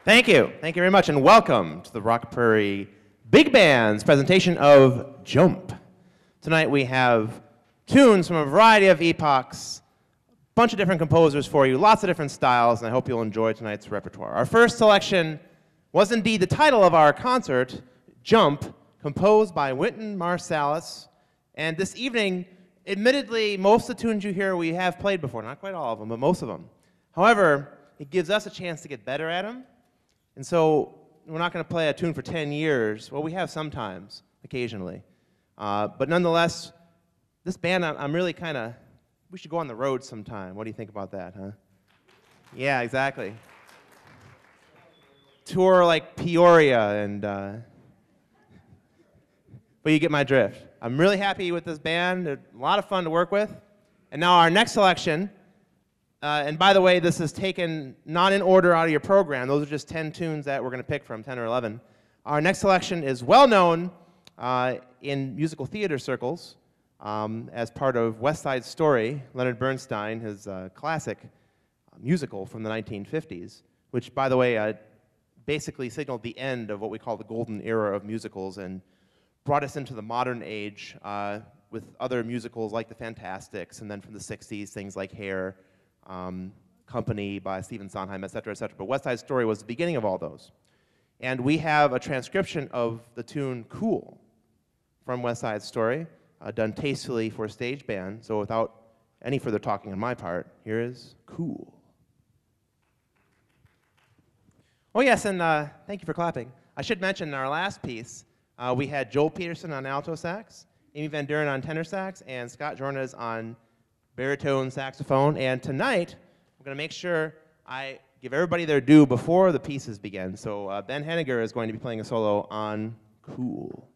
Thank you. Thank you very much, and welcome to the Rock Prairie Big Band's presentation of Jump. Tonight we have tunes from a variety of epochs, a bunch of different composers for you, lots of different styles, and I hope you'll enjoy tonight's repertoire. Our first selection was indeed the title of our concert, Jump, composed by Wynton Marsalis. And this evening, admittedly, most of the tunes you hear we have played before, not quite all of them, but most of them. However, it gives us a chance to get better at them. And so we're not going to play a tune for 10 years. Well, we have sometimes, occasionally. But nonetheless, this band, I'm really kind of, we should go on the road sometime. What do you think about that, huh? Yeah, exactly. Tour like Peoria, and but you get my drift. I'm really happy with this band. They're a lot of fun to work with. And now our next selection, and by the way, this is taken not in order out of your program. Those are just 10 tunes that we're going to pick from, 10 or 11. Our next selection is well known in musical theater circles as part of West Side Story, Leonard Bernstein, his classic musical from the 1950s, which, by the way, basically signaled the end of what we call the golden era of musicals and brought us into the modern age with other musicals like The Fantastics, and then from the 60s, things like Hair, Company by Stephen Sondheim, et cetera, et cetera. But West Side Story was the beginning of all those. And we have a transcription of the tune Cool from West Side Story, done tastefully for a stage band. So without any further talking on my part, here is Cool. Oh yes, and thank you for clapping. I should mention in our last piece, we had Joel Peterson on alto sax, Amy Van Duren on tenor sax, and Scott Jornes on baritone saxophone. And tonight, I'm going to make sure I give everybody their due before the pieces begin. So Ben Henniger is going to be playing a solo on Cool.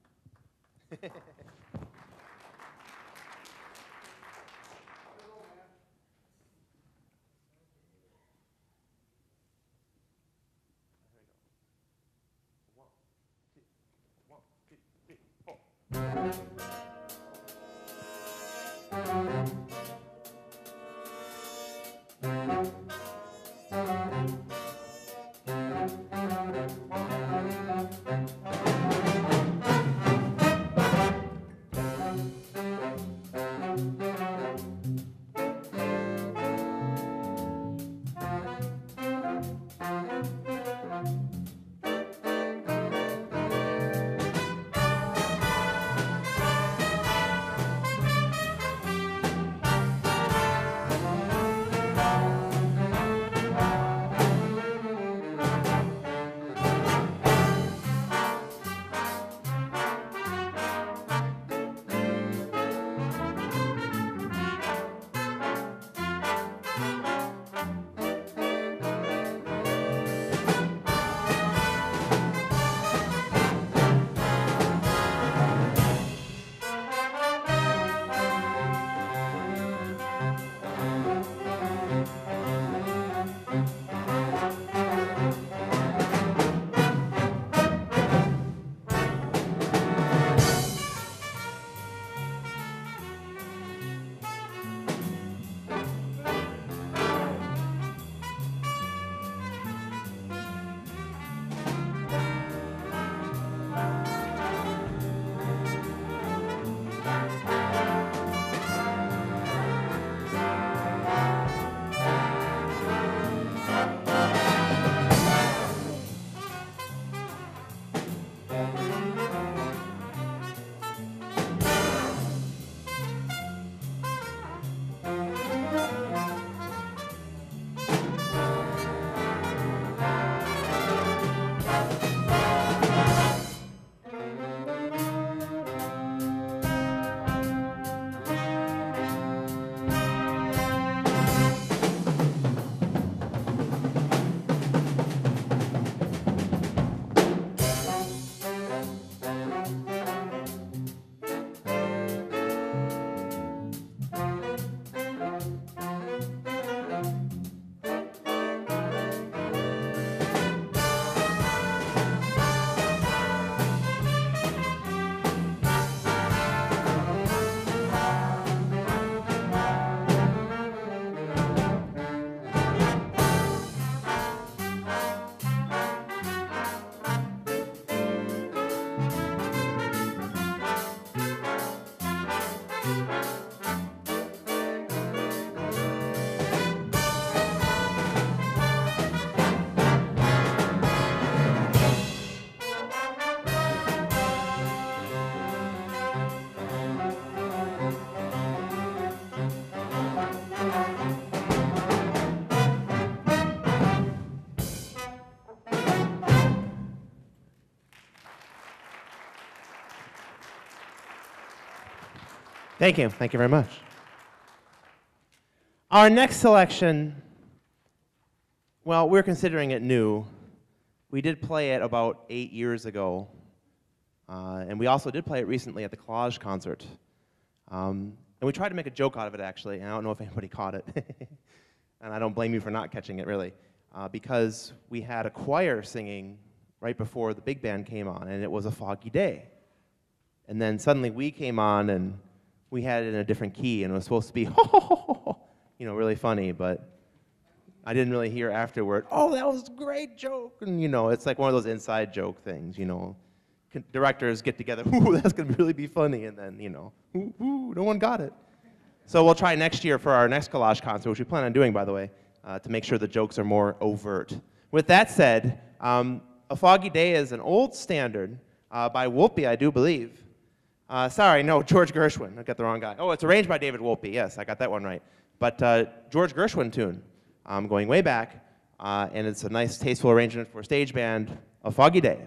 Thank you. Thank you very much. Our next selection, well, we're considering it new. We did play it about 8 years ago, and we also did play it recently at the Collage concert. And we tried to make a joke out of it, actually, and I don't know if anybody caught it. And I don't blame you for not catching it, really, because we had a choir singing right before the big band came on, and it was a foggy day. And then suddenly we came on, and we had it in a different key, and it was supposed to be, you know, really funny, but I didn't really hear afterward, oh, that was a great joke. And, you know, it's like one of those inside joke things, you know. Directors get together, ooh, that's going to really be funny, and then, you know, ooh, no one got it. So we'll try next year for our next Collage concert, which we plan on doing, by the way, to make sure the jokes are more overt. With that said, A Foggy Day is an old standard by Wolpe, I do believe. Sorry, no, George Gershwin. I got the wrong guy. Oh, it's arranged by David Wolpe. Yes, I got that one right. But George Gershwin tune, going way back, and it's a nice, tasteful arrangement for a stage band, A Foggy Day.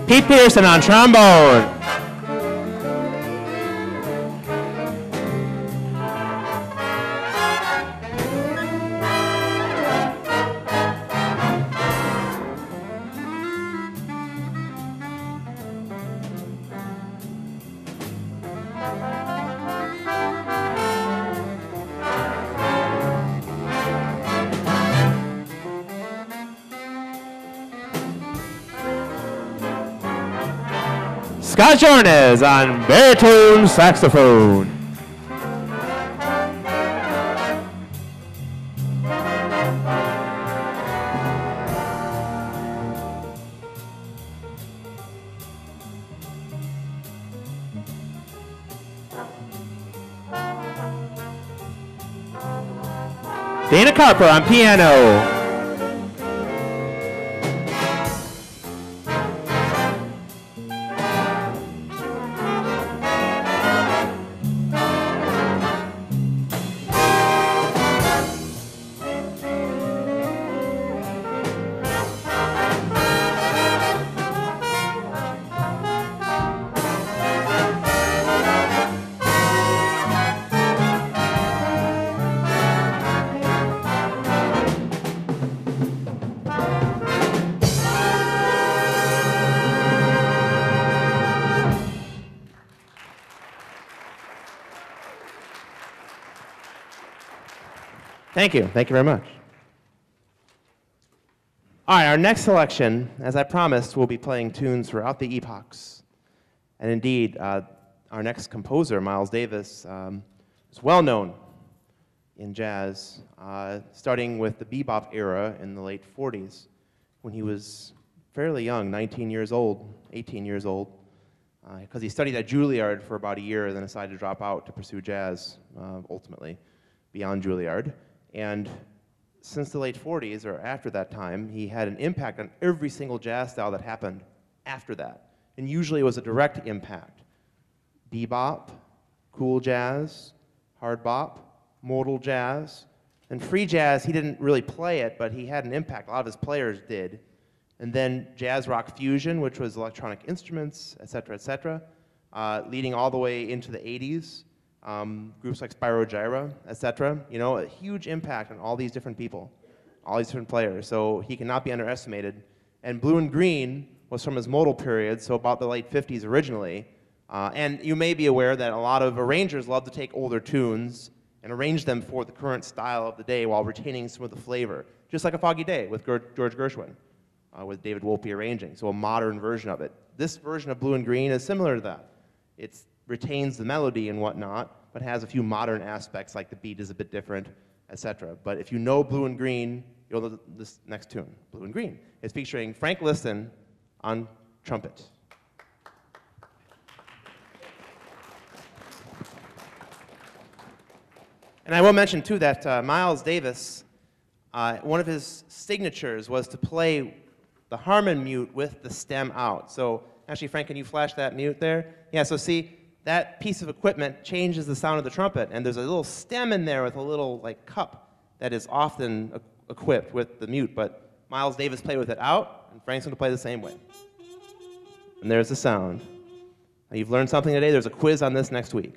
Pete Pearson on trombone. Scott Suarez on baritone saxophone. Dana Carper on piano. Thank you. Thank you very much. All right, our next selection, as I promised, we'll be playing tunes throughout the epochs. And indeed, our next composer, Miles Davis, is well known in jazz, starting with the bebop era in the late 40s, when he was fairly young, 19 years old, 18 years old, because he studied at Juilliard for about a year, then decided to drop out to pursue jazz, ultimately, beyond Juilliard. And since the late 40s, or after that time, he had an impact on every single jazz style that happened after that. And usually it was a direct impact. Bebop, cool jazz, hard bop, modal jazz, and free jazz, he didn't really play it, but he had an impact. A lot of his players did. And then jazz rock fusion, which was electronic instruments, et cetera, leading all the way into the 80s. Groups like Spyro Gyra, etc. You know, a huge impact on all these different people, all these different players. So he cannot be underestimated. And Blue and Green was from his modal period, so about the late 50s originally. And you may be aware that a lot of arrangers love to take older tunes and arrange them for the current style of the day while retaining some of the flavor. Just like a Foggy Day with George Gershwin, with David Wolpe arranging, so a modern version of it. This version of Blue and Green is similar to that. It retains the melody and whatnot, but has a few modern aspects, like the beat is a bit different, etc. But if you know Blue and Green, you'll know this next tune, Blue and Green. It's featuring Frank Liston on trumpet. And I will mention, too, that Miles Davis, one of his signatures was to play the Harmon mute with the stem out. So actually, Frank, can you flash that mute there? Yeah, so see, that piece of equipment changes the sound of the trumpet, and there's a little stem in there with a little like cup that is often equipped with the mute, but Miles Davis played with it out, and Frank's going to play the same way. And there's the sound. Now, you've learned something today. There's a quiz on this next week.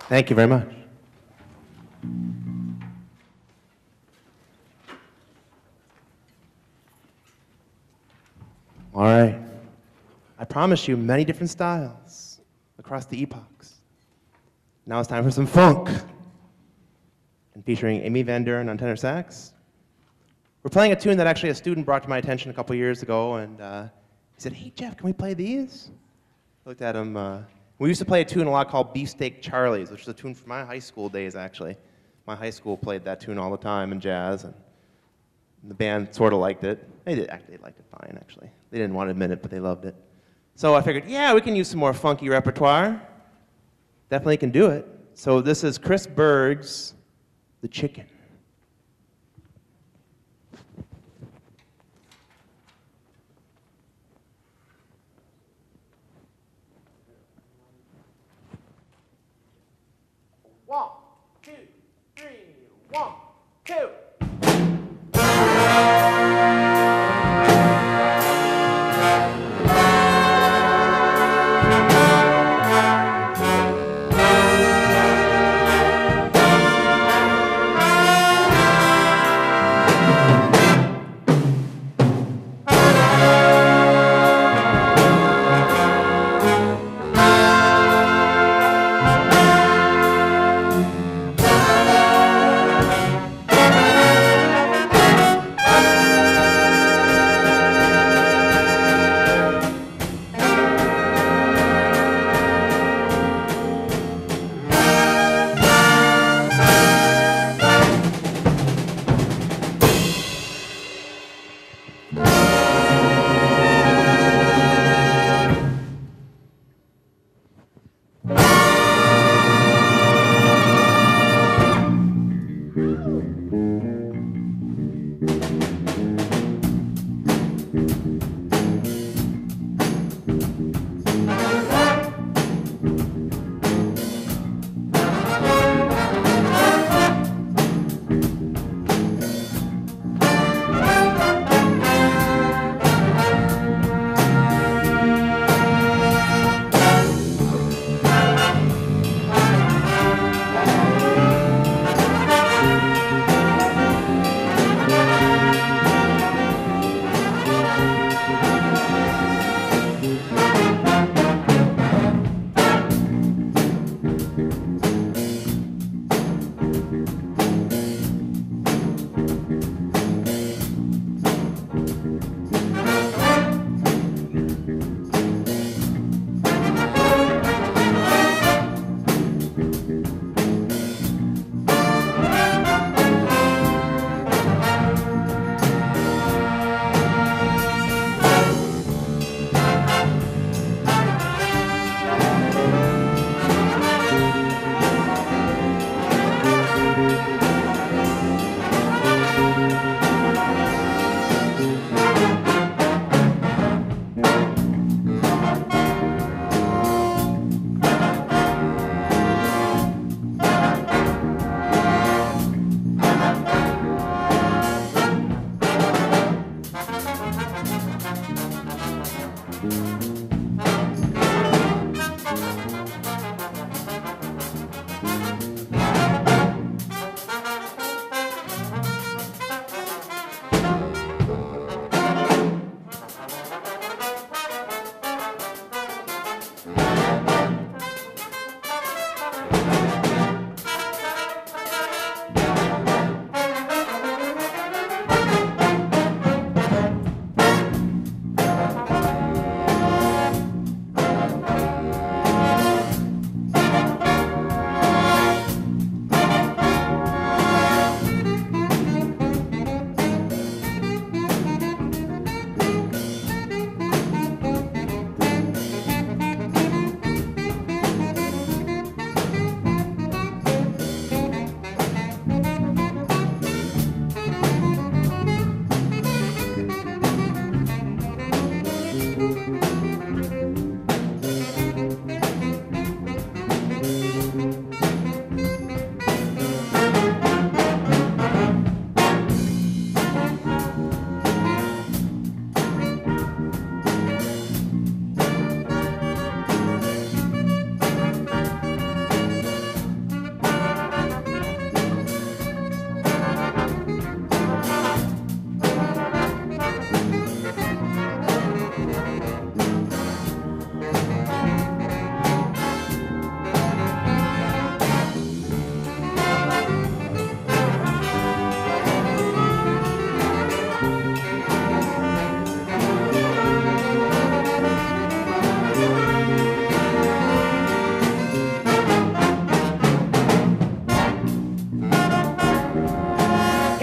Thank you very much. All right. I promised you many different styles across the epochs. Now it's time for some funk. And featuring Amy Van Duren on tenor sax. We're playing a tune that actually a student brought to my attention a couple years ago, and he said, "Hey, Jeff, can we play these?" I looked at him. We used to play a tune a lot called Beefsteak Charlie's, which is a tune from my high school days, actually. My high school played that tune all the time in jazz, and the band sort of liked it. They liked it fine, actually. They didn't want to admit it, but they loved it. So I figured, yeah, we can use some more funky repertoire. Definitely can do it. So this is Chris Berg's The Chicken. One, two, three, 1, 2.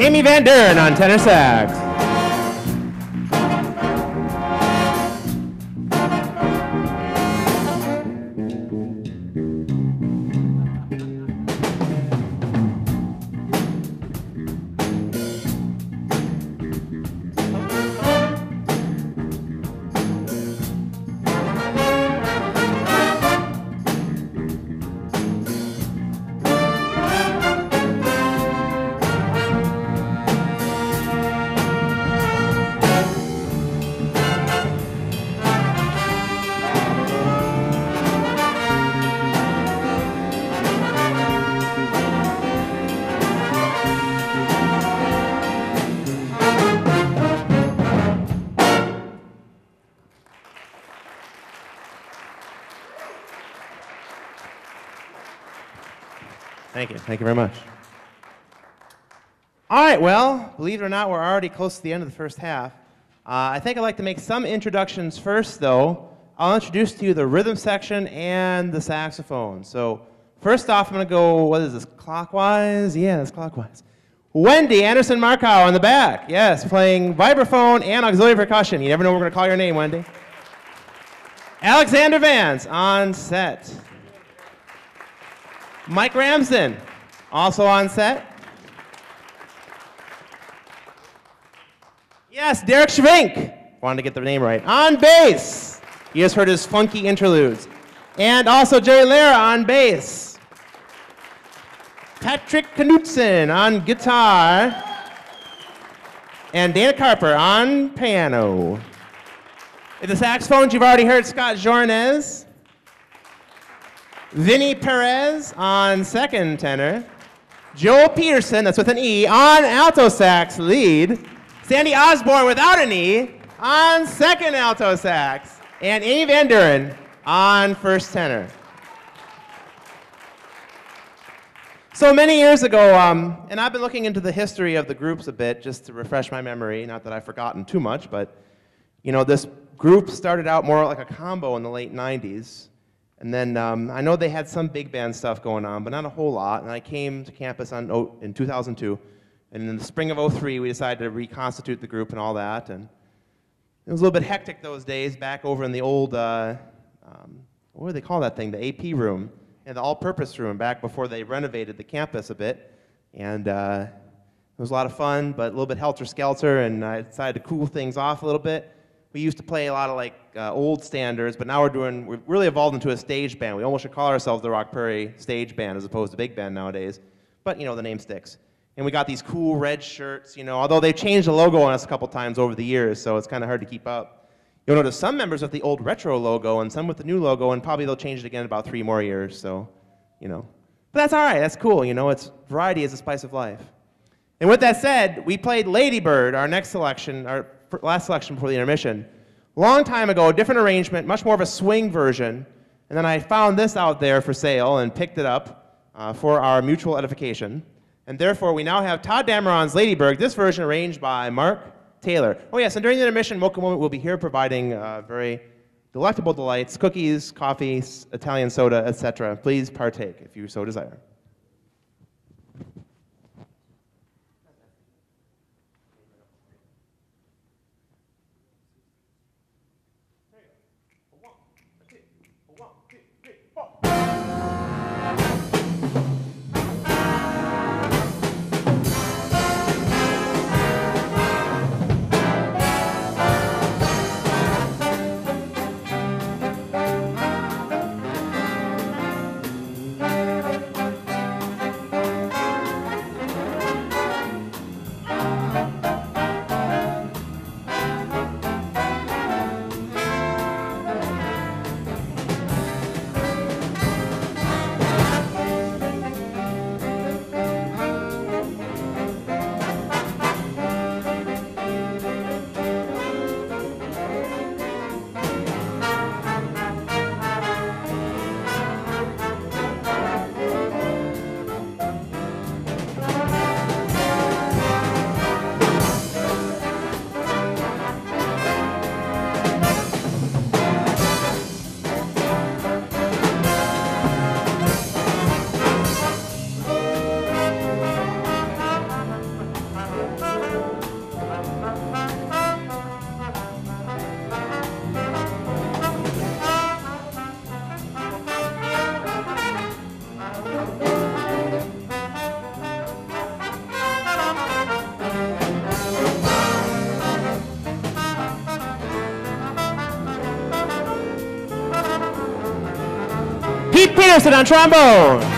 Amy Van Duren on tenor sax. Thank you. Thank you very much. All right, well, believe it or not, we're already close to the end of the first half. I think I'd like to make some introductions first, though. I'll introduce to you the rhythm section and the saxophone. So first off, I'm going to go, what is this, clockwise? Yeah, it's clockwise. Wendy Anderson Markow on the back. Yes, playing vibraphone and auxiliary percussion. You never know we're going to call your name, Wendy. Alexander Vance on set. Mike Ramsden, also on set. Yes, Derek Schvink, wanted to get the name right, on bass. You just heard his funky interludes. And also Jerry Lara on bass. Patrick Knutson on guitar. And Dana Carper on piano. At the saxophones, you've already heard Scott Jornez. Vinny Perez on second tenor. Joel Peterson, that's with an E, on alto sax lead. Sandy Osborne without an E on second alto sax. And Amy Van Duren on first tenor. So many years ago, and I've been looking into the history of the groups a bit just to refresh my memory, not that I've forgotten too much, but you know, this group started out more like a combo in the late 90s. And then I know they had some big band stuff going on, but not a whole lot. And I came to campus in 2002. And in the spring of '03, we decided to reconstitute the group and all that. And it was a little bit hectic those days back over in the old, what do they call that thing? The AP room, and the all-purpose room back before they renovated the campus a bit. And it was a lot of fun, but a little bit helter-skelter. And I decided to cool things off a little bit. We used to play a lot of like old standards, but now we've really evolved into a stage band. We almost should call ourselves the Rock Prairie Stage Band as opposed to big band nowadays. But you know, the name sticks. And we got these cool red shirts, you know, although they've changed the logo on us a couple times over the years, so it's kind of hard to keep up. You'll notice some members with the old retro logo and some with the new logo, and probably they'll change it again in about 3 more years, so, you know. But that's all right, that's cool, you know, variety is the spice of life. And with that said, we played Lady Bird, our next selection, our last selection before the intermission. Long time ago, a different arrangement, much more of a swing version. And then I found this out there for sale and picked it up for our mutual edification. And therefore, we now have Todd Dameron's Lady Bird, this version arranged by Mark Taylor. Oh yes, and during the intermission, Mocha Moment will be here providing very delectable delights, cookies, coffee, Italian soda, etc. Please partake if you so desire. Pearson on trombone.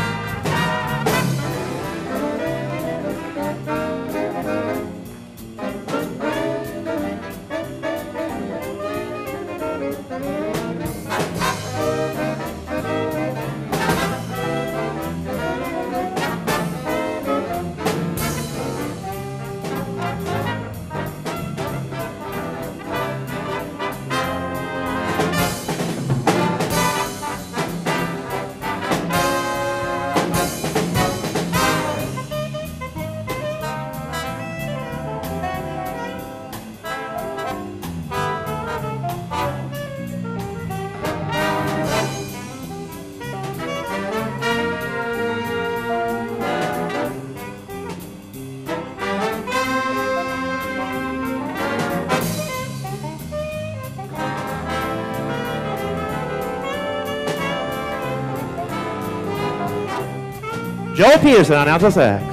Joel Peterson on alto sax.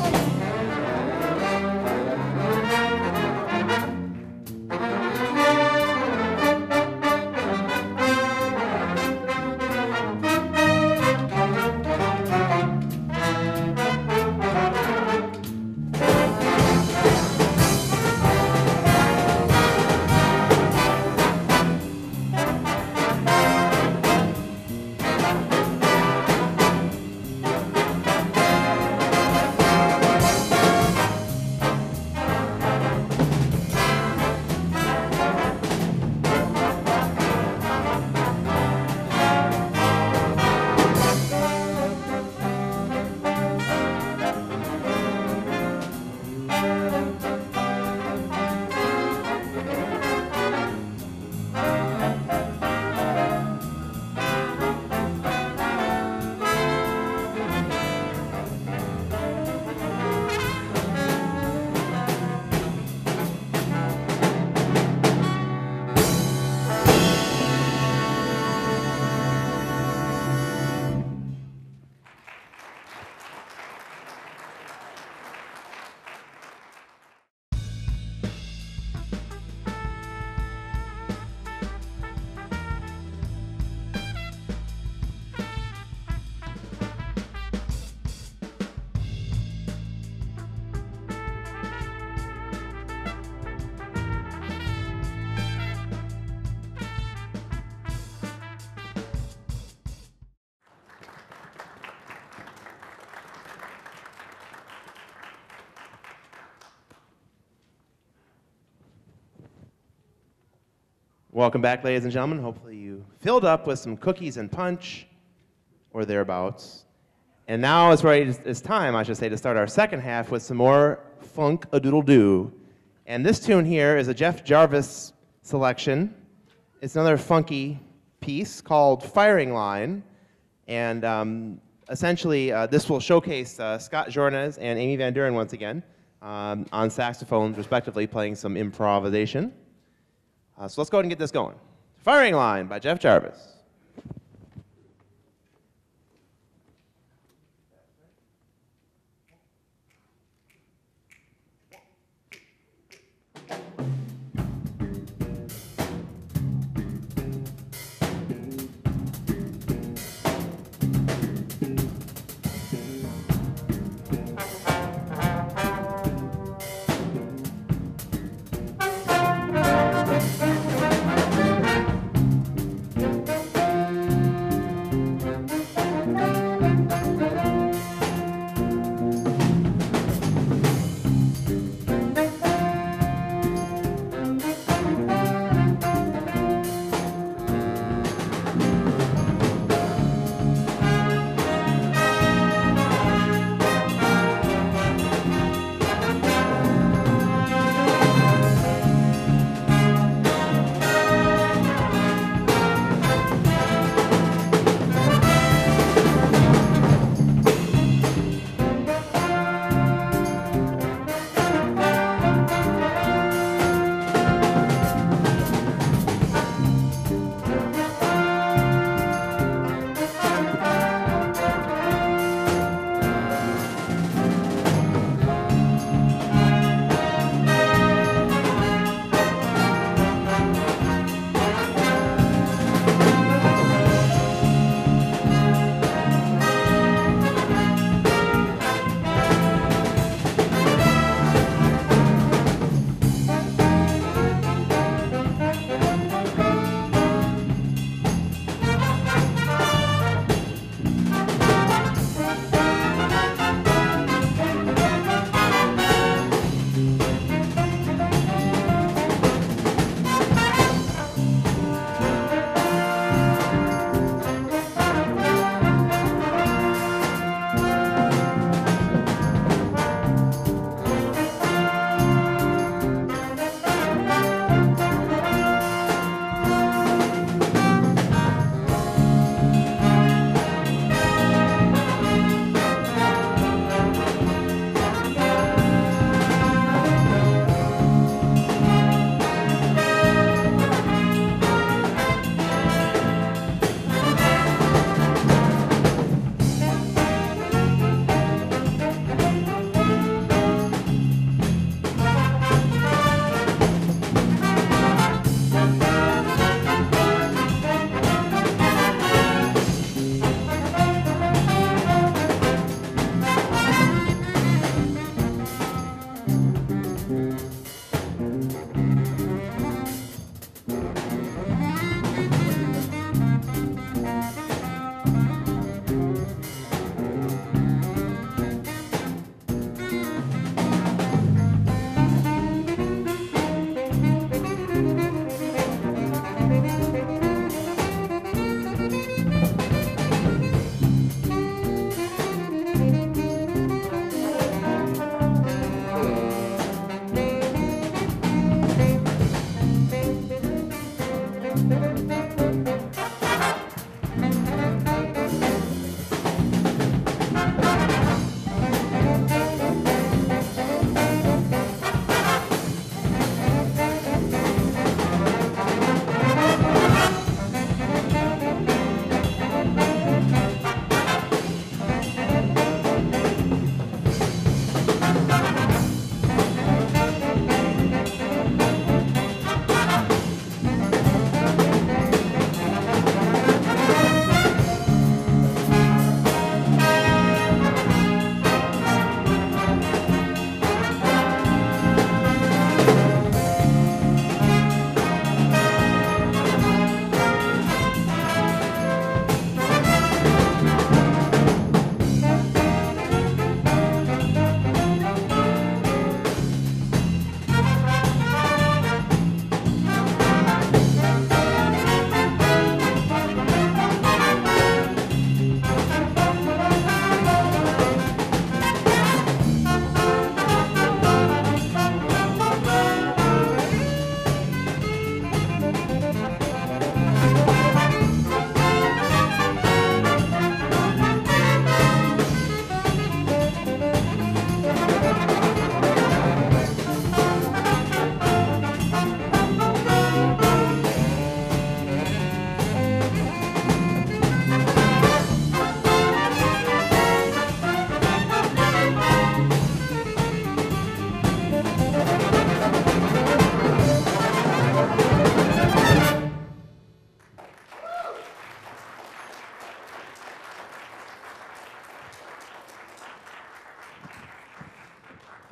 Welcome back, ladies and gentlemen. Hopefully you filled up with some cookies and punch, or thereabouts. And now it's time, I should say, to start our second half with some more funk-a-doodle-doo. And this tune here is a Jeff Jarvis selection. It's another funky piece called Firing Line. And essentially, this will showcase Scott Jornes and Amy Van Duren once again on saxophones, respectively, playing some improvisation. So let's go ahead and get this going. Firing Line by Jeff Jarvis.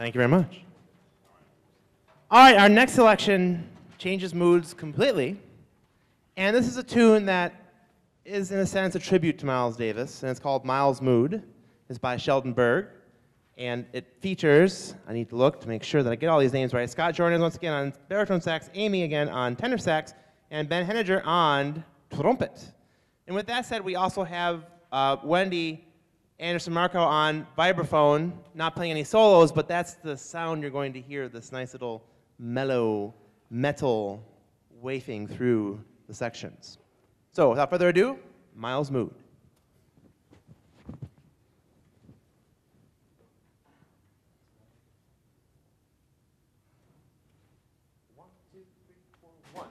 Thank you very much. All right, our next selection changes moods completely. And this is a tune that is, in a sense, a tribute to Miles Davis, and it's called Miles' Mood. It's by Shelton Berg, and it features, I need to look to make sure that I get all these names right, Scott Jordan once again on baritone sax, Amy again on tenor sax, and Ben Henninger on trumpet. And with that said, we also have Wendy Anderson-Marco on vibraphone, not playing any solos, but that's the sound you're going to hear, this nice little mellow metal wafting through the sections. So without further ado, Miles' Mood. One, two, three, four, one.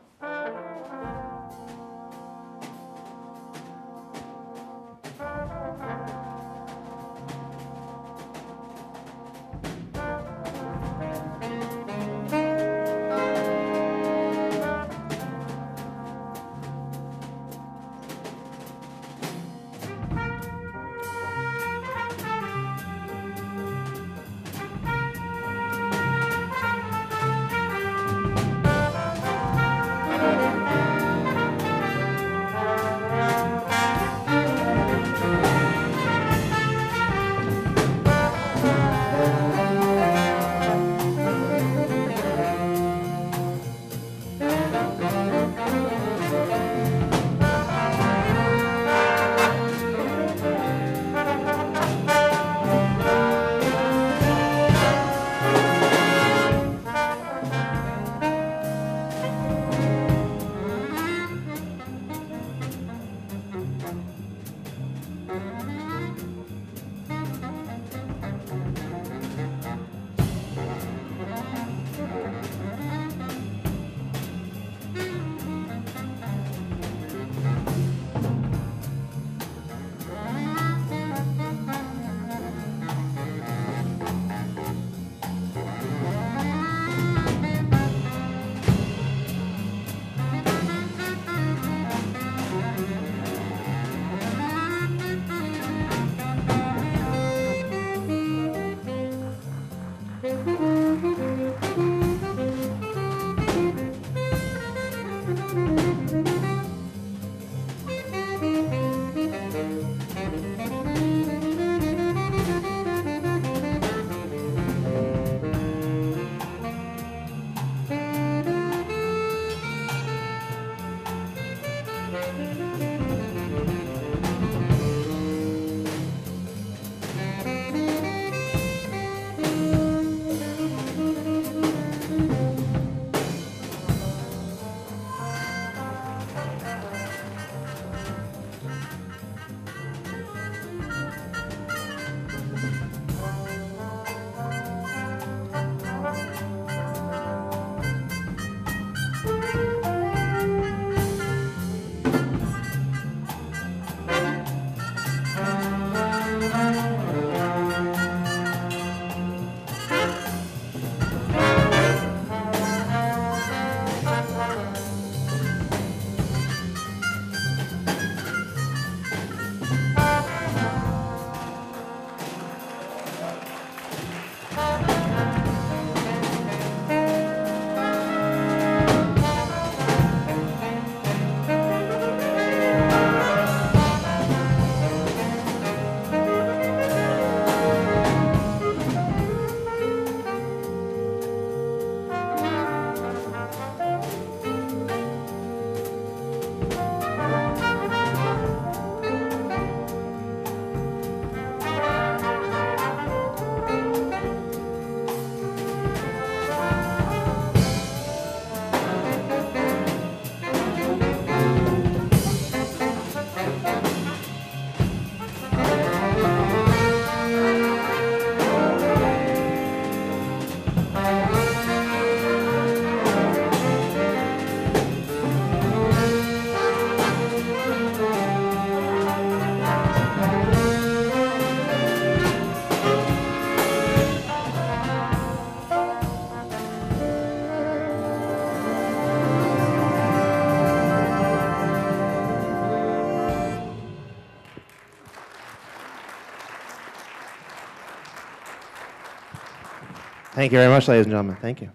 Thank you very much, ladies and gentlemen. Thank you.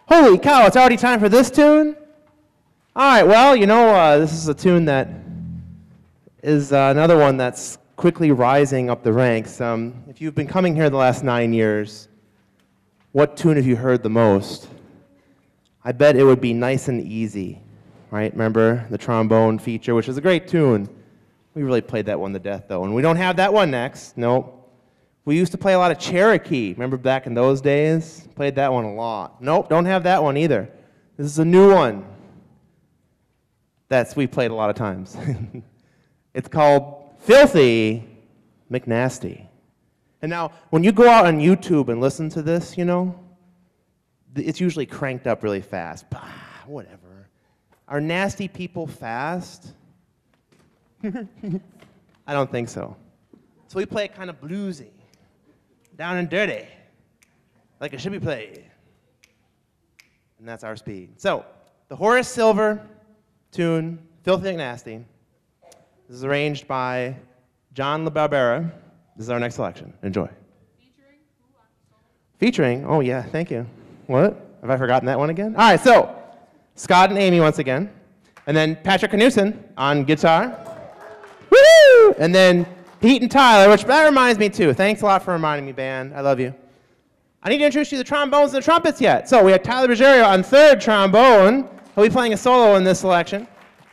Holy cow, it's already time for this tune? All right, well, you know, this is a tune that is another one that's quickly rising up the ranks. If you've been coming here the last 9 years, what tune have you heard the most? I bet it would be Nice and Easy, right? Remember the trombone feature, which is a great tune. We really played that one to death, though, and we don't have that one next. Nope. We used to play a lot of Cherokee. Remember back in those days? Played that one a lot. Nope, don't have that one either. This is a new one we played a lot of times. It's called Filthy McNasty. And now, when you go out on YouTube and listen to this, you know, it's usually cranked up really fast. Bah, whatever. Are nasty people fast? I don't think so. So we play it kind of bluesy, down and dirty, like it should be played. And that's our speed. So, the Horace Silver tune, Filthy McNasty. This is arranged by John LaBarbera. This is our next selection. Enjoy. Featuring? Oh yeah, thank you. What? Have I forgotten that one again? All right, so Scott and Amy once again. And then Patrick Knudsen on guitar. Woo! And then Pete and Tyler, which that reminds me too. Thanks a lot for reminding me, band. I love you. I need to introduce you to the trombones and the trumpets yet. So we have Tyler Bergerio on third trombone. He'll be playing a solo in this selection.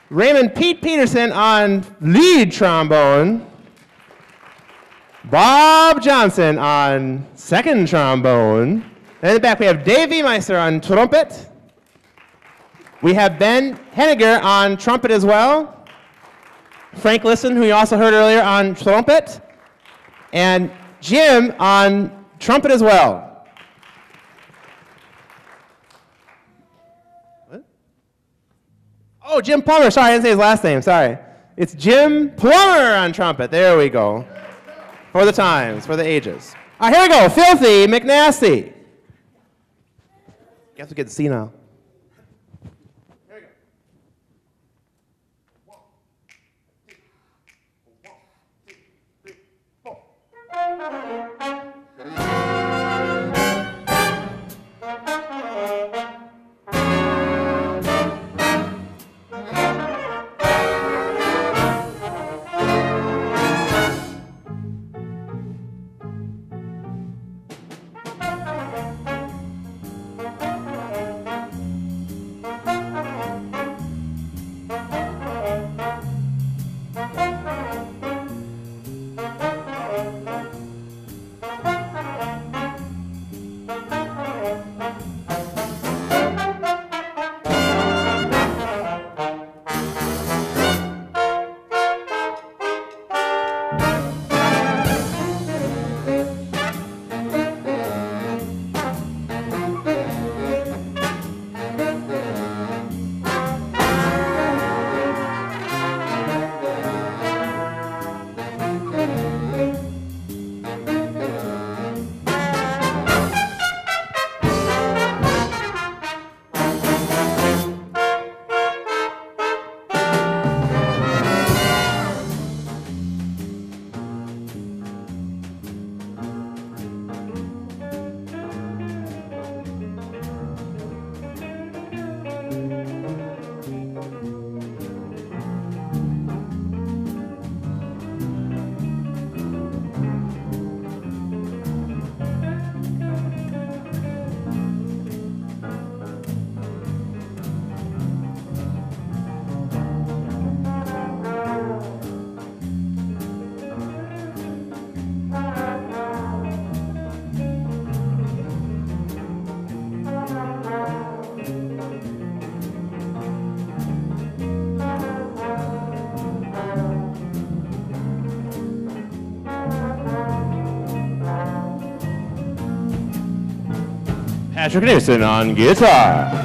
Raymond Pete Peterson on lead trombone. Bob Johnson on second trombone. And in the back we have Dave Wiemeister on trumpet. We have Ben Henniger on trumpet as well. Frank Liston, who you also heard earlier, on trumpet. And Jim on trumpet as well. Oh, Jim Plummer. Sorry, I didn't say his last name. Sorry. It's Jim Plummer on trumpet. There we go. For the times, for the ages. All right, here we go. Filthy McNasty. Guess we get to see now. Here we go. 1, 2, 3, 4. Patrick Knudsen on guitar.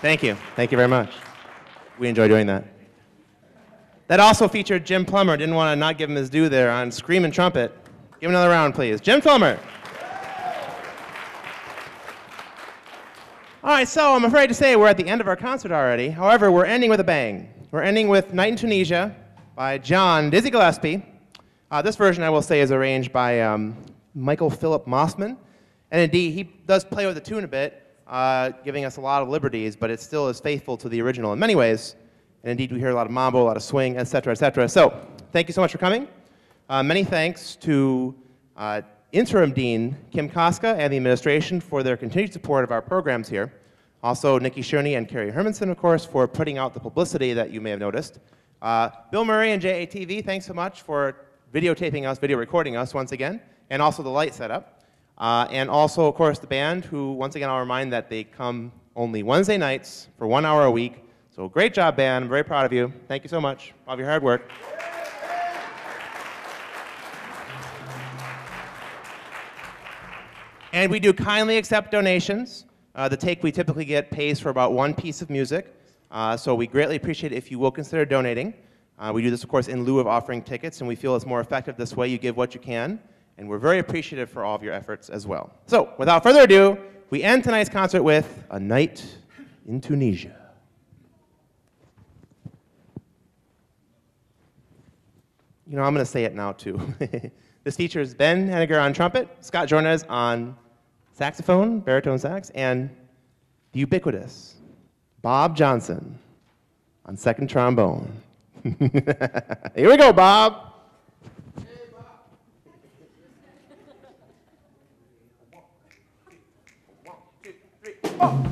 Thank you. Thank you very much. We enjoy doing that. That also featured Jim Plummer. Didn't want to not give him his due there on Screamin' Trumpet. Give him another round, please. Jim Plummer. All right, so I'm afraid to say we're at the end of our concert already. However, we're ending with a bang. We're ending with Night in Tunisia by John Dizzy Gillespie. This version, I will say, is arranged by Michael Philip Mossman. And indeed, he does play with the tune a bit, giving us a lot of liberties, but it still is faithful to the original in many ways. And indeed, we hear a lot of mambo, a lot of swing, et cetera, et cetera. So, thank you so much for coming. Many thanks to Interim Dean Kim Koska and the administration for their continued support of our programs here. Also, Nikki Schoeney and Carrie Hermanson, of course, for putting out the publicity that you may have noticed. Bill Murray and JATV, thanks so much for videotaping us, video recording us once again, and also the light setup. And also, of course, the band, who, once again, I'll remind that they come only Wednesday nights for 1 hour a week. So great job, band. I'm very proud of you. Thank you so much for all of your hard work. And we do kindly accept donations. The take we typically get pays for about one piece of music. So we greatly appreciate it if you will consider donating. We do this, of course, in lieu of offering tickets, and we feel it's more effective this way. You give what you can. And we're very appreciative for all of your efforts as well. So without further ado, we end tonight's concert with A Night in Tunisia. You know, I'm going to say it now, too. This features Ben Henniger on trumpet, Scott Jornez on saxophone, baritone sax, and the ubiquitous Bob Johnson on second trombone. Here we go, Bob. Hey, Bob. 1, 2, 3, 4.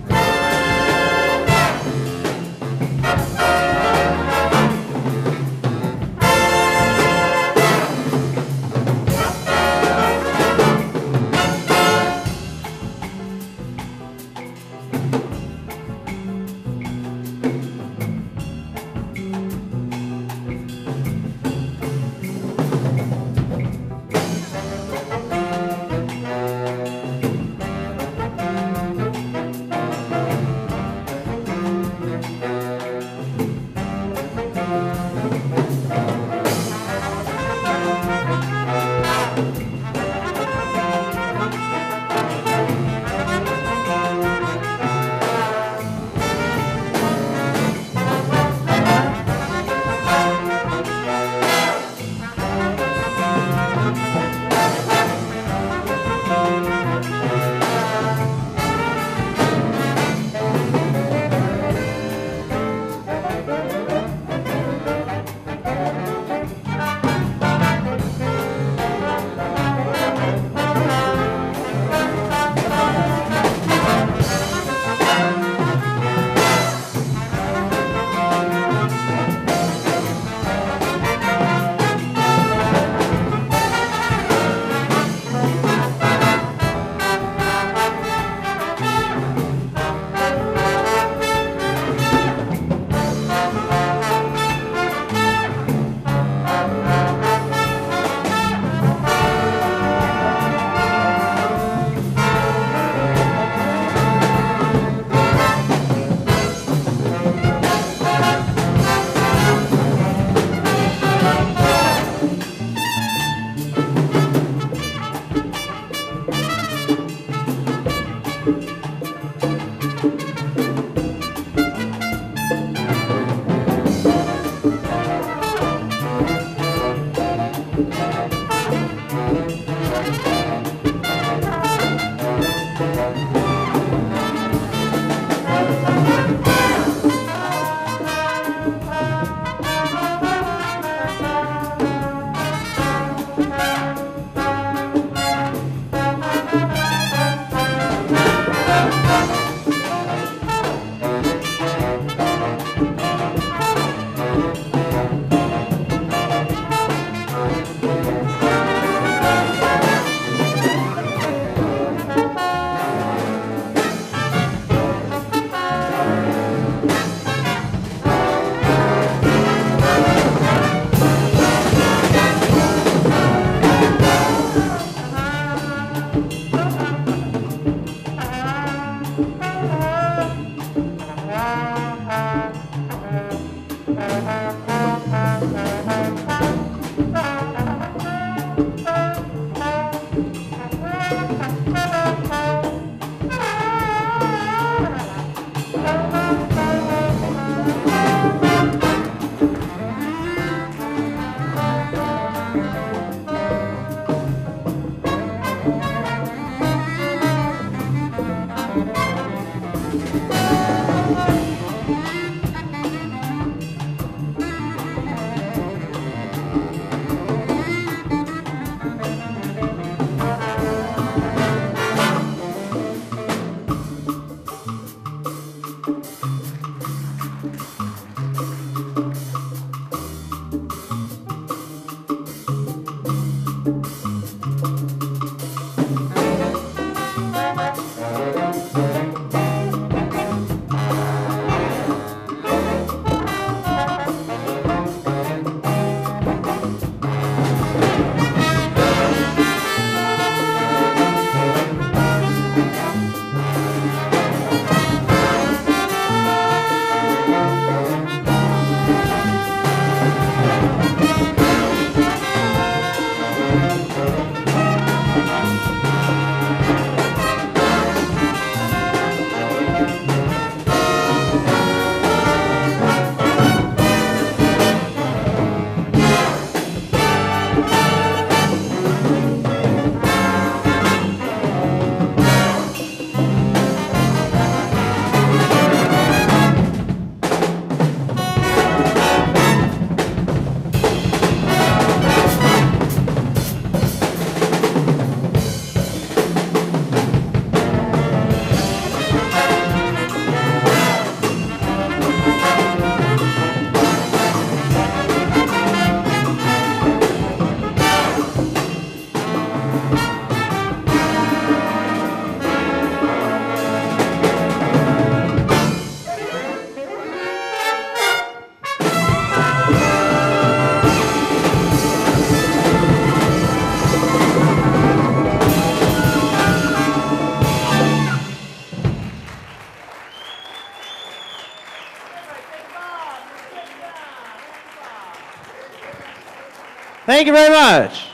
Thank you very much.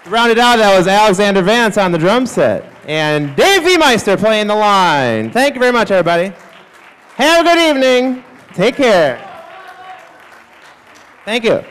Rounded out, that was Alexander Vance on the drum set and Dave Viemeister playing the line. Thank you very much, everybody. Have a good evening. Take care. Thank you.